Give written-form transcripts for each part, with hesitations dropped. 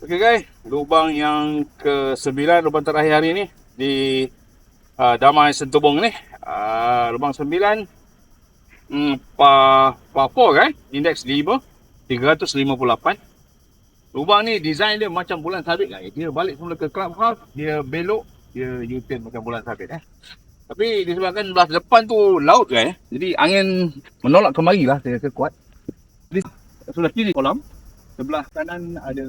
Okey guys, lubang yang ke-9, lubang terakhir hari ni di Damai Sentubong ni. Lubang 9, par 4 kan, indeks 5, 358. Lubang ni design dia macam bulan sabit guys. Dia balik semula ke clubhouse, dia belok, dia U-turn macam bulan sabit Tapi disebabkan belah depan tu laut guys, jadi angin menolak kemari lah, saya rasa kuat. Jadi sebelah kiri kolam, sebelah kanan ada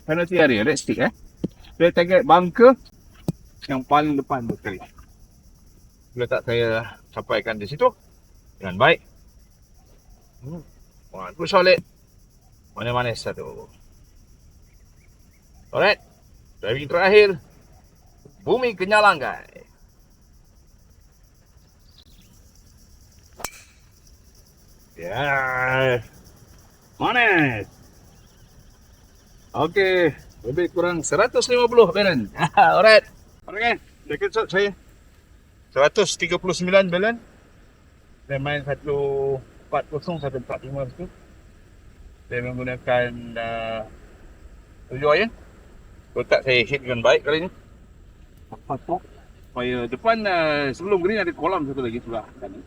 penalty area, red stick Saya target bunker yang paling depan tu sekali. Bila tak saya sampaikan di situ dengan baik. One push solid. Manis-manis satu. Alright. Driving terakhir. Bumi kenyalang guys. Ya. Manis. Okey, lebih kurang 150 balance. Alright. Alright, jacket shot saya 139 balance. Saya main 140, 145 situ. Saya menggunakan 7 iron. Kotak saya hit dengan baik kali ni. Patok. Supaya depan sebelum green ada kolam satu lagi sebelah kanan.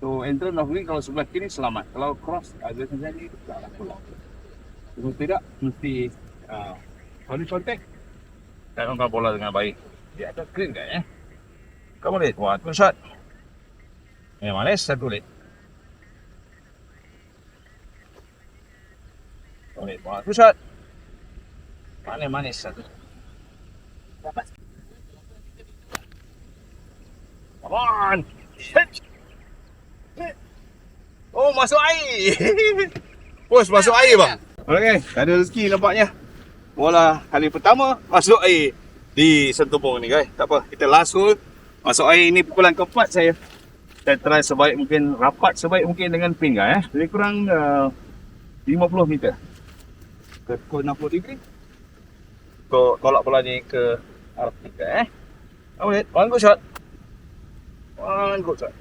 So entrance of green kalau sebelah kiri selamat. Kalau cross ada terjadi salah pula. Kalau tidak, mesti solid contact dan ongkar bola dengan baik. Dia ada green kan Come on it, one shot. Manis, satu lead. Come on it, one shot. Manis, satu. Dapat. Come on. Oh, masuk air. Bos, masuk air bang. Okey, tak ada rezeki nampaknya. Bola kali pertama masuk air di Sentubong ni guys. Tak apa, kita last hole masuk air ini pukulan keempat saya. Saya try sebaik mungkin, rapat sebaik mungkin dengan pin guys Lebih kurang 50 meter ke pukul 60 degree. Tolak bola ni ke arah tiga one good shot. One good shot.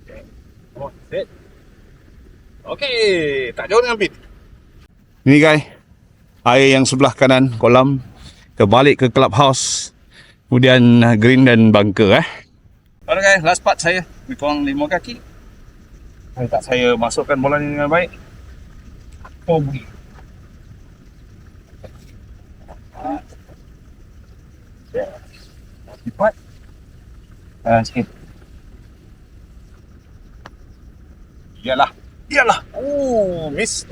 Okay. Oh, set. Okey, tak jauh dengan pin. Ini guys, air yang sebelah kanan kolam terbalik ke clubhouse. Kemudian green dan bunker Alright guys, last part saya. Lebih kurang 5 kaki. Tak saya masukkan bola ni dengan baik. Oh, bunyi. Cepat. Sikit. Iyalah. Miss.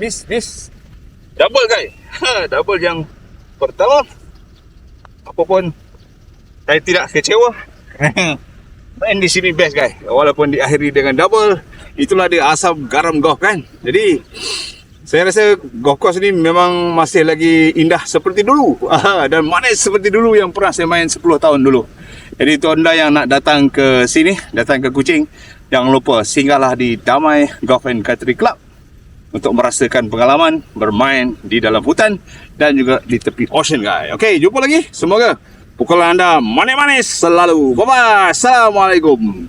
Double guys. Double yang pertama. Apapun, saya tidak kecewa. Main di sini best guys. Walaupun diakhiri dengan double, itulah dia asam garam golf kan. Jadi, saya rasa golf course ni memang masih lagi indah seperti dulu. Dan manis seperti dulu yang pernah saya main 10 tahun dulu. Jadi tu anda yang nak datang ke sini, datang ke Kuching, jangan lupa singgahlah di Damai Golf and Country Club untuk merasakan pengalaman bermain di dalam hutan dan juga di tepi ocean guys. Okey, jumpa lagi. Semoga pukulan anda manis-manis selalu. Bye-bye. Assalamualaikum.